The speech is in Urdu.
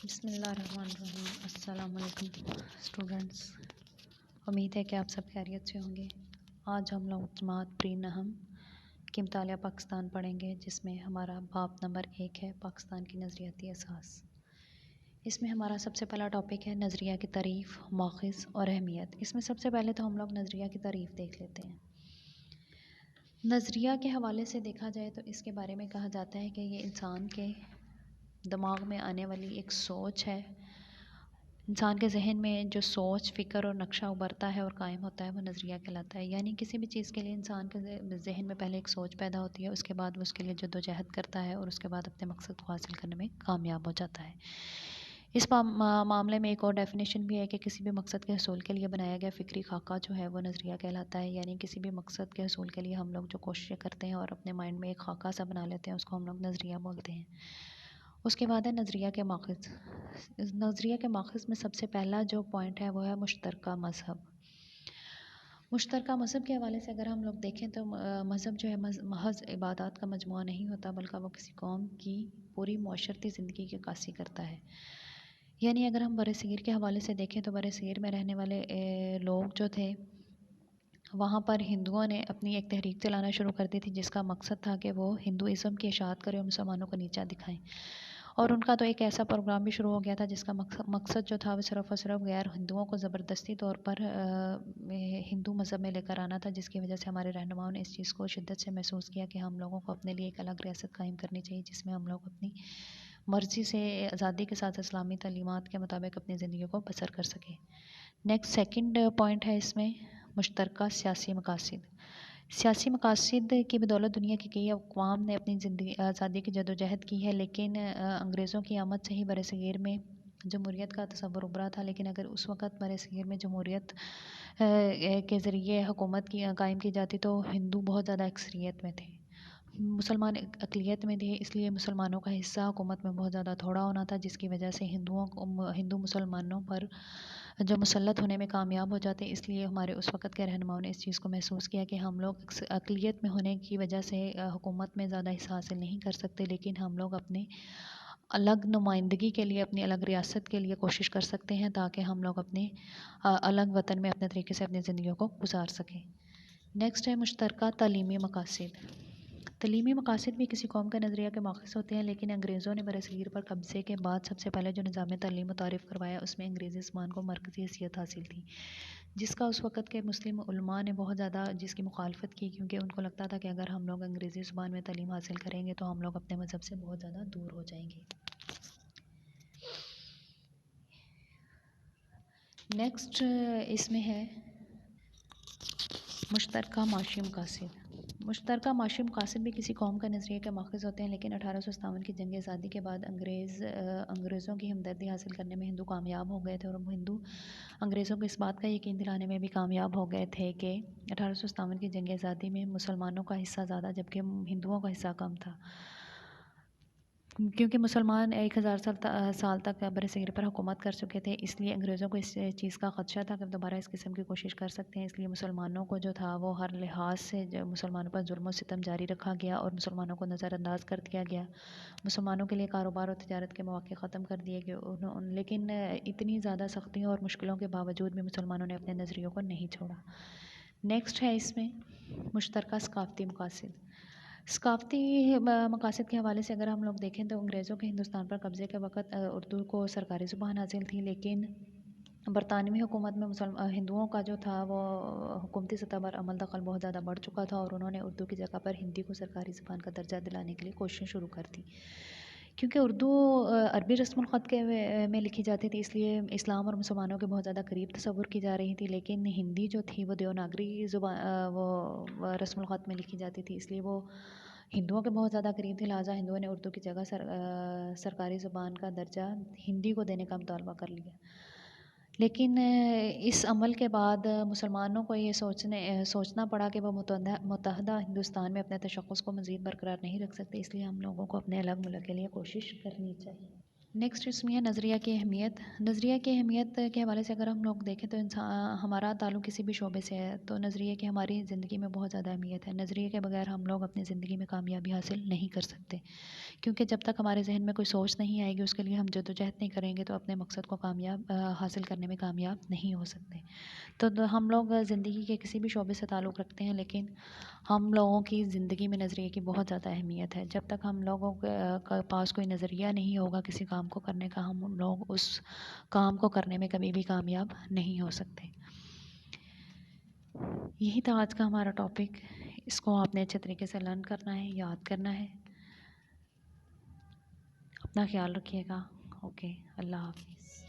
بسم اللہ الرحمن الرحیم۔ السلام علیکم اسٹوڈنٹس، امید ہے کہ آپ سب خیریت سے ہوں گے۔ آج ہم لوگ جماعت پری نہم کی مطالعہ پاکستان پڑھیں گے، جس میں ہمارا باب نمبر 1 ہے پاکستان کی نظریاتی اساس۔ اس میں ہمارا سب سے پہلا ٹاپک ہے نظریہ کی تعریف، ماخذ اور اہمیت۔ اس میں سب سے پہلے تو ہم لوگ نظریہ کی تعریف دیکھ لیتے ہیں۔ نظریہ کے حوالے سے دیکھا جائے تو اس کے بارے میں کہا جاتا ہے کہ یہ انسان کے دماغ میں آنے والی ایک سوچ ہے۔ انسان کے ذہن میں جو سوچ، فکر اور نقشہ ابھرتا ہے اور قائم ہوتا ہے وہ نظریہ کہلاتا ہے۔ یعنی کسی بھی چیز کے لیے انسان کے ذہن میں پہلے ایک سوچ پیدا ہوتی ہے، اس کے بعد وہ اس کے لیے جدوجہد کرتا ہے اور اس کے بعد اپنے مقصد کو حاصل کرنے میں کامیاب ہو جاتا ہے۔ اس معاملے میں ایک اور ڈیفینیشن بھی ہے کہ کسی بھی مقصد کے حصول کے لیے بنایا گیا فکری خاکہ جو ہے وہ نظریہ کہلاتا ہے۔ یعنی کسی بھی مقصد کے حصول کے لیے ہم لوگ جو کوششیں کرتے ہیں اور اپنے مائنڈ میں ایک خاکہ سا بنا لیتے ہیں، اس کو ہم لوگ نظریہ بولتے ہیں۔ اس کے بعد ہے نظریہ کے ماخذ۔ نظریہ کے ماخذ میں سب سے پہلا جو پوائنٹ ہے وہ ہے مشترکہ مذہب۔ مشترکہ مذہب کے حوالے سے اگر ہم لوگ دیکھیں تو مذہب جو ہے محض عبادات کا مجموعہ نہیں ہوتا، بلکہ وہ کسی قوم کی پوری معاشرتی زندگی کی عکاسی کرتا ہے۔ یعنی اگر ہم برصغیر کے حوالے سے دیکھیں تو برصغیر میں رہنے والے لوگ جو تھے، وہاں پر ہندوؤں نے اپنی ایک تحریک چلانا شروع کر دی تھی، جس کا مقصد تھا کہ وہ ہندوازم کی اشاعت کریں اور مسلمانوں کو نیچا دکھائیں۔ اور ان کا تو ایک ایسا پروگرام بھی شروع ہو گیا تھا جس کا مقصد جو تھا وہ صرف اور صرف غیر ہندوؤں کو زبردستی طور پر ہندو مذہب میں لے کر آنا تھا، جس کی وجہ سے ہمارے رہنماؤں نے اس چیز کو شدت سے محسوس کیا کہ ہم لوگوں کو اپنے لیے ایک الگ ریاست قائم کرنی چاہیے، جس میں ہم لوگ اپنی مرضی سے آزادی کے ساتھ اسلامی تعلیمات کے مطابق اپنی زندگی کو بسر کر سکیں۔ سیکنڈ پوائنٹ ہے اس میں مشترکہ سیاسی مقاصد۔ سیاسی مقاصد کی بدولت دنیا کی کئی اقوام نے اپنی زندگی آزادی کی جدوجہد کی ہے، لیکن انگریزوں کی آمد سے ہی برصغیر میں جمہوریت کا تصور ابھرا تھا۔ لیکن اگر اس وقت برصغیر میں جمہوریت کے ذریعے حکومت کی قائم کی جاتی تو ہندو بہت زیادہ اکثریت میں تھے، مسلمان اقلیت میں تھے، اس لیے مسلمانوں کا حصہ حکومت میں بہت زیادہ تھوڑا ہونا تھا، جس کی وجہ سے ہندو مسلمانوں پر جو مسلط ہونے میں کامیاب ہو جاتے۔ اس لیے ہمارے اس وقت کے رہنماؤں نے اس چیز کو محسوس کیا کہ ہم لوگ اقلیت میں ہونے کی وجہ سے حکومت میں زیادہ حصہ حاصل نہیں کر سکتے، لیکن ہم لوگ اپنے الگ نمائندگی کے لیے، اپنی الگ ریاست کے لیے کوشش کر سکتے ہیں، تاکہ ہم لوگ اپنے الگ وطن میں اپنے طریقے سے اپنی زندگیوں کو گزار سکیں۔ نیکسٹ ہے مشترکہ تعلیمی مقاصد۔ تعلیمی مقاصد بھی کسی قوم کا نظریہ کے ماخذ ہوتے ہیں، لیکن انگریزوں نے برصغیر پر قبضے کے بعد سب سے پہلے جو نظام تعلیم متعارف کروایا، اس میں انگریزی زبان کو مرکزی حیثیت حاصل تھی، جس کا اس وقت کے مسلم علماء نے بہت زیادہ جس کی مخالفت کی، کیونکہ ان کو لگتا تھا کہ اگر ہم لوگ انگریزی زبان میں تعلیم حاصل کریں گے تو ہم لوگ اپنے مذہب سے بہت زیادہ دور ہو جائیں گے۔ نیکسٹ اس میں ہے مشترکہ معاشی مقاصد۔ مشترکہ معاشی مقاصد بھی کسی قوم کا نظریہ کے ماخذ ہوتے ہیں، لیکن 1857 کی جنگ آزادی کے بعد انگریزوں کی ہمدردی حاصل کرنے میں ہندو کامیاب ہو گئے تھے، اور ہندو انگریزوں کو اس بات کا یقین دلانے میں بھی کامیاب ہو گئے تھے کہ 1857 کی جنگ آزادی میں مسلمانوں کا حصہ زیادہ جبکہ ہندوؤں کا حصہ کم تھا، کیونکہ مسلمان 1000 سال تک برصغیر پر حکومت کر چکے تھے۔ اس لیے انگریزوں کو اس چیز کا خدشہ تھا کہ دوبارہ اس قسم کی کوشش کر سکتے ہیں، اس لیے مسلمانوں کو جو تھا وہ ہر لحاظ سے مسلمانوں پر ظلم و ستم جاری رکھا گیا اور مسلمانوں کو نظر انداز کر دیا گیا۔ مسلمانوں کے لیے کاروبار اور تجارت کے مواقع ختم کر دیے گئے، لیکن اتنی زیادہ سختیوں اور مشکلوں کے باوجود بھی مسلمانوں نے اپنے نظریوں کو نہیں چھوڑا۔ نیکسٹ ہے اس میں مشترکہ ثقافتی مقاصد۔ ثقافتی مقاصد کے حوالے سے اگر ہم لوگ دیکھیں تو انگریزوں کے ہندوستان پر قبضے کے وقت اردو کو سرکاری زبان حاصل تھی، لیکن برطانوی حکومت میں ہندوؤں کا جو تھا وہ حکومتی سطح پر عمل دخل بہت زیادہ بڑھ چکا تھا، اور انہوں نے اردو کی جگہ پر ہندی کو سرکاری زبان کا درجہ دلانے کے لیے کوششیں شروع کر دی۔ کیونکہ اردو عربی رسم الخط میں لکھی جاتی تھی، اس لیے اسلام اور مسلمانوں کے بہت زیادہ قریب تصور کی جا رہی تھی، لیکن ہندی جو تھی وہ دیوناگری زبان وہ رسم الخط میں لکھی جاتی تھی، اس لیے وہ ہندوؤں کے بہت زیادہ قریب تھی، لہٰذا ہندوؤں نے اردو کی جگہ سرکاری زبان کا درجہ ہندی کو دینے کا مطالبہ کر لیا۔ لیکن اس عمل کے بعد مسلمانوں کو یہ سوچنا پڑا کہ وہ متحدہ ہندوستان میں اپنے تشخص کو مزید برقرار نہیں رکھ سکتے، اس لیے ہم لوگوں کو اپنے الگ ملک کے لیے کوشش کرنی چاہیے۔ نیکسٹ اس میں ہے نظریہ کی اہمیت. نظریہ کی اہمیت کے حوالے سے اگر ہم لوگ دیکھیں تو ہمارا تعلق کسی بھی شعبے سے ہے تو نظریے کی ہماری زندگی میں بہت زیادہ اہمیت ہے. نظریے کے بغیر ہم لوگ اپنی زندگی میں کامیابی حاصل نہیں کر سکتے، کیونکہ جب تک ہمارے ذہن میں کوئی سوچ نہیں آئے گی اس کے لیے ہم جدوجہد نہیں کریں گے تو اپنے مقصد کو حاصل کرنے میں کامیاب نہیں ہو سکتے. تو ہم لوگ زندگی کے کسی بھی شعبے سے تعلق رکھتے ہیں، لیکن ہم لوگوں کی زندگی میں نظریے کی بہت زیادہ اہمیت ہے. جب تک ہم لوگوں کے پاس کوئی نظریہ نہیں ہوگا کسی کام کو کرنے کا، ہم لوگ اس کام کو کرنے میں کبھی بھی کامیاب نہیں ہو سکتے. یہی تھا آج کا ہمارا ٹاپک. اس کو آپ نے اچھے طریقے سے لرن کرنا ہے، یاد کرنا ہے. اپنا خیال رکھیے گا. اوکے، اللہ حافظ.